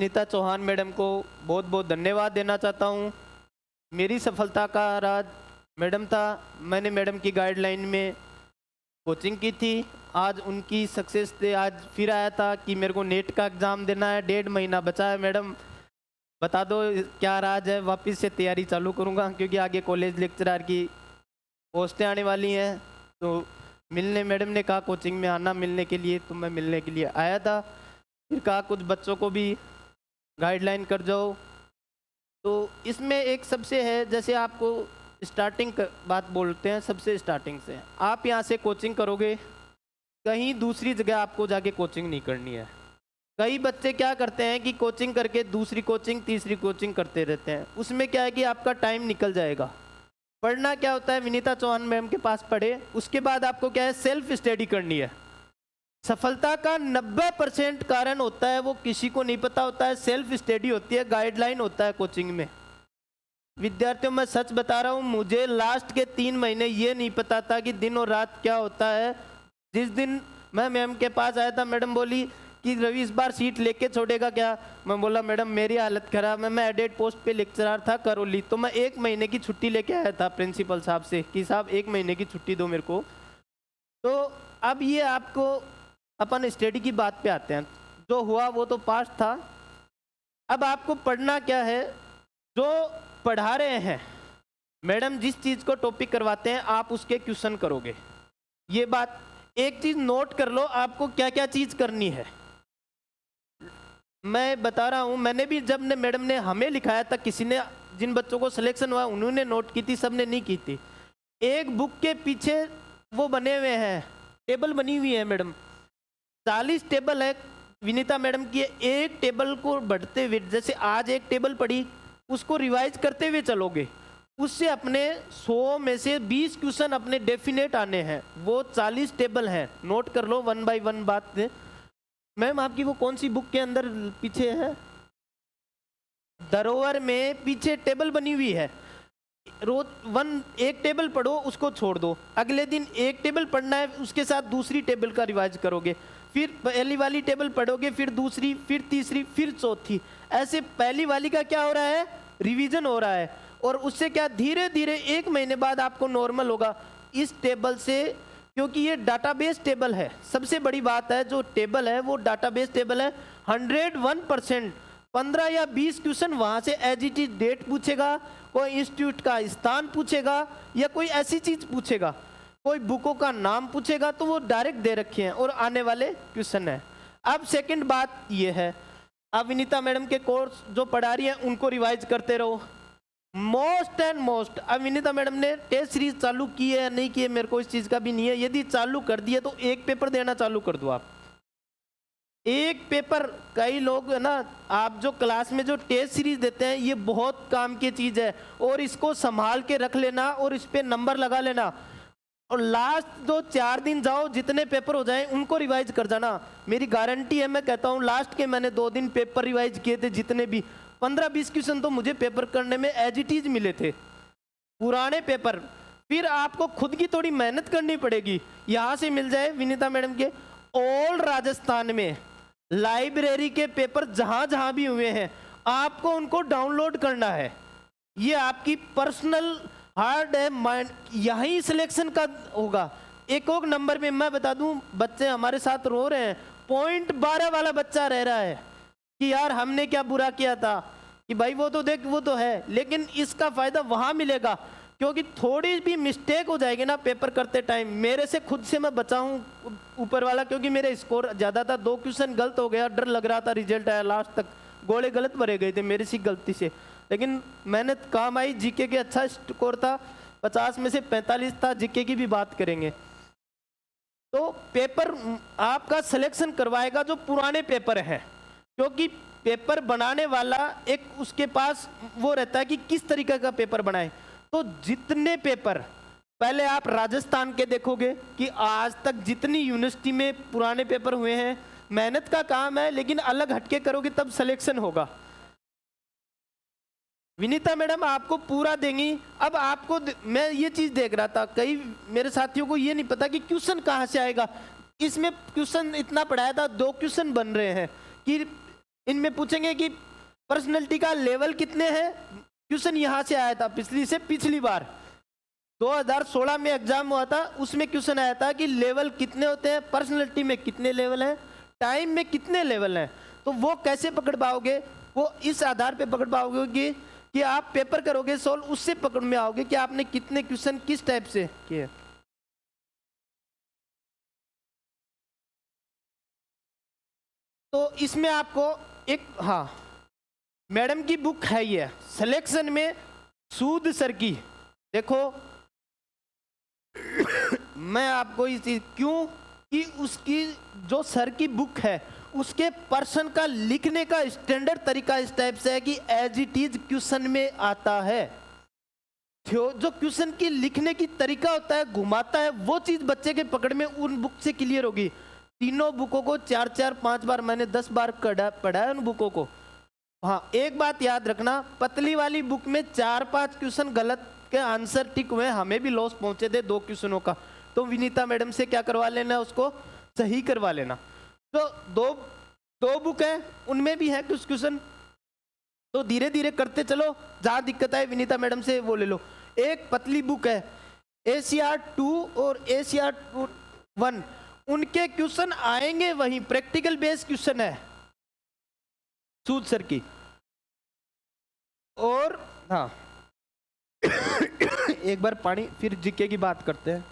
Nita Chauhan madam को बहुत बहुत धन्यवाद देना चाहता हूँ। मेरी सफलता का राज मैडम था। मैंने मैडम की गाइडलाइन में कोचिंग की थी। आज उनकी सक्सेस से आज फिर आया था कि मेरे को नेट का एग्ज़ाम देना है, 1.5 महीना बचा है। मैडम बता दो क्या राज है। वापस से तैयारी चालू करूँगा क्योंकि आगे कॉलेज लेक्चरर की पोस्टें आने वाली हैं। तो मिलने मैडम ने कहा कोचिंग में आना मिलने के लिए, तो मैं मिलने के लिए आया था। फिर कहा कुछ बच्चों को भी गाइडलाइन कर जाओ। तो इसमें एक सबसे है, जैसे आपको स्टार्टिंग बात बोलते हैं, सबसे स्टार्टिंग से आप यहाँ से कोचिंग करोगे, कहीं दूसरी जगह आपको जाके कोचिंग नहीं करनी है। कई बच्चे क्या करते हैं कि कोचिंग करके दूसरी कोचिंग तीसरी कोचिंग करते रहते हैं। उसमें क्या है कि आपका टाइम निकल जाएगा। पढ़ना क्या होता है, विनीता चौहान मैम के पास पढ़े, उसके बाद आपको क्या है सेल्फ स्टडी करनी है। सफलता का 90% कारण होता है वो किसी को नहीं पता होता है, सेल्फ स्टडी होती है, गाइडलाइन होता है कोचिंग में। विद्यार्थियों मैं सच बता रहा हूँ, मुझे लास्ट के 3 महीने ये नहीं पता था कि दिन और रात क्या होता है। जिस दिन मैं मैम के पास आया था, मैडम बोली कि रवि इस बार सीट लेके छोड़ेगा क्या। मैं बोला मैडम मेरी हालत खराब है, मैं एडेड पोस्ट पे लेक्चरर था करौली। तो मैं 1 महीने की छुट्टी लेके आया था प्रिंसिपल साहब से कि साहब 1 महीने की छुट्टी दो मेरे को। तो अब ये आपको अपन स्टडी की बात पे आते हैं। जो हुआ वो तो पास्ट था। अब आपको पढ़ना क्या है, जो पढ़ा रहे हैं मैडम, जिस चीज़ को टॉपिक करवाते हैं आप उसके क्वेश्चन करोगे। ये बात एक चीज़ नोट कर लो, आपको क्या क्या चीज़ करनी है। मैं बता रहा हूँ, मैंने भी जब ने मैडम ने हमें लिखाया था, किसी ने जिन बच्चों को सिलेक्शन हुआ उन्होंने नोट की थी, सब ने नहीं की थी। एक बुक के पीछे वो बने हुए हैं, टेबल बनी हुई है मैडम, 40 टेबल है विनीता मैडम की। एक टेबल को बढ़ते हुए, जैसे आज एक टेबल पढ़ी उसको रिवाइज करते हुए चलोगे, उससे अपने 100 में से 20 क्वेश्चन अपने डेफिनेट आने हैं। वो 40 टेबल हैं, नोट कर लो 1 बाय 1 बात। मैम आपकी वो कौन सी बुक के अंदर पीछे है, धरोहर में पीछे टेबल बनी हुई है। रोज एक टेबल पढ़ो, उसको छोड़ दो, अगले दिन एक टेबल पढ़ना है, उसके साथ दूसरी टेबल का रिवाइज करोगे, फिर पहली वाली टेबल पढ़ोगे, फिर दूसरी, फिर तीसरी, फिर चौथी। ऐसे पहली वाली का क्या हो रहा है, रिवीजन हो रहा है। और उससे क्या धीरे धीरे 1 महीने बाद आपको नॉर्मल होगा इस टेबल से, क्योंकि ये डाटाबेस टेबल है। सबसे बड़ी बात है, जो टेबल है वो डाटाबेस टेबल है। 101% 15 या 20 क्वेश्चन वहाँ से एज इट इज डेट पूछेगा, कोई इंस्टीट्यूट का स्थान पूछेगा, या कोई ऐसी चीज़ पूछेगा, कोई बुकों का नाम पूछेगा, तो वो डायरेक्ट दे रखे हैं और आने वाले क्वेश्चन है। अब सेकंड बात ये है, अब विनीता मैडम के कोर्स जो पढ़ा रही हैं उनको रिवाइज करते रहो। मोस्ट एंड मोस्ट, अब विनीता मैडम ने टेस्ट सीरीज चालू की है या नहीं की है मेरे को इस चीज़ का भी नहीं है। यदि चालू कर दिए तो एक पेपर देना चालू कर दो आप, एक पेपर। कई लोग है ना, आप जो क्लास में जो टेस्ट सीरीज देते हैं ये बहुत काम की चीज़ है, और इसको संभाल के रख लेना और इस पर नंबर लगा लेना। और लास्ट जो 4 दिन जाओ, जितने पेपर हो जाए उनको रिवाइज कर जाना। मेरी गारंटी है, मैं कहता हूँ लास्ट के मैंने 2 दिन पेपर रिवाइज किए थे, जितने भी 15-20 क्वेश्चन तो मुझे पेपर करने में एज इट इज मिले थे, पुराने पेपर। फिर आपको खुद की थोड़ी मेहनत करनी पड़ेगी। यहाँ से मिल जाए विनीता मैडम के ऑल राजस्थान में लाइब्रेरी के पेपर जहाँ जहाँ भी हुए हैं, आपको उनको डाउनलोड करना है। ये आपकी पर्सनल हार्ड है माइंड, यहीं सिलेक्शन का होगा। एक और नंबर में मैं बता दूं, बच्चे हमारे साथ रो रहे हैं, .12 वाला बच्चा रह रहा है कि यार हमने क्या बुरा किया था, कि भाई वो तो देख वो तो है। लेकिन इसका फ़ायदा वहाँ मिलेगा, क्योंकि थोड़ी भी मिस्टेक हो जाएगी ना पेपर करते टाइम। मेरे से खुद से मैं बचा हूँ ऊपर वाला, क्योंकि मेरे स्कोर ज़्यादा था, 2 क्वेश्चन गलत हो गया, डर लग रहा था रिजल्ट आया लास्ट तक, गोले गलत भरे गए थे मेरे से गलती से, लेकिन मेहनत काम आई। जीके के अच्छा स्कोर था, 50 में से 45 था। जीके की भी बात करेंगे। तो पेपर आपका सिलेक्शन करवाएगा जो पुराने पेपर हैं, क्योंकि पेपर बनाने वाला एक उसके पास वो रहता है कि किस तरीके का पेपर बनाए। तो जितने पेपर पहले आप राजस्थान के देखोगे कि आज तक जितनी यूनिवर्सिटी में पुराने पेपर हुए हैं, मेहनत का काम है, लेकिन अलग हटके करोगे तब सिलेक्शन होगा। विनीता मैडम आपको पूरा देंगी। अब आपको मैं ये चीज़ देख रहा था, कई मेरे साथियों को ये नहीं पता कि क्वेश्चन कहाँ से आएगा। इसमें क्वेश्चन इतना पढ़ाया था, 2 क्वेश्चन बन रहे हैं कि इनमें पूछेंगे कि पर्सनैलिटी का लेवल कितने हैं। क्वेश्चन यहाँ से आया था पिछली बार 2016 में एग्जाम हुआ था, उसमें क्वेश्चन आया था कि लेवल कितने होते हैं, पर्सनैलिटी में कितने लेवल हैं, टाइम में कितने लेवल हैं। तो वो कैसे पकड़ पाओगे, वो इस आधार पे पकड़ पाओगे कि आप पेपर करोगे सोल्व, उससे पकड़ में आओगे कि आपने कितने क्वेश्चन किस टाइप से किए। तो इसमें आपको एक, हाँ, मैडम की बुक है ये, सिलेक्शन में सूद सर की। देखो मैं आपको इस चीज क्यों कि उसकी जो सर की बुक है उसके पर्सन का लिखने का स्टैंडर्ड तरीका इस टाइप से है कि एज इट इज क्वेश्चन में आता है। जो क्वेश्चन की लिखने की तरीका होता है, घुमाता है, वो चीज बच्चे के पकड़ में उन बुक से क्लियर होगी। तीनों बुकों को 4-4-5 बार मैंने 10 बार पढ़ा है उन बुकों को। हाँ, एक बात याद रखना, पतली वाली बुक में 4-5 क्वेश्चन गलत के आंसर टिक हुए, हमें भी लॉस पहुंचे थे 2 क्वेश्चनों का। तो विनीता मैडम से क्या करवा लेना, उसको सही करवा लेना। तो दो बुक है, उनमें भी है कुछ क्वेश्चन, तो धीरे धीरे करते चलो, जहां दिक्कत आए विनीता मैडम से वो ले लो। एक पतली बुक है ACR 2 और ACR 1, उनके क्वेश्चन आएंगे वहीं, प्रैक्टिकल बेस्ड क्वेश्चन है सूद सर की। और हाँ एक बार पानी, फिर जीके की बात करते हैं।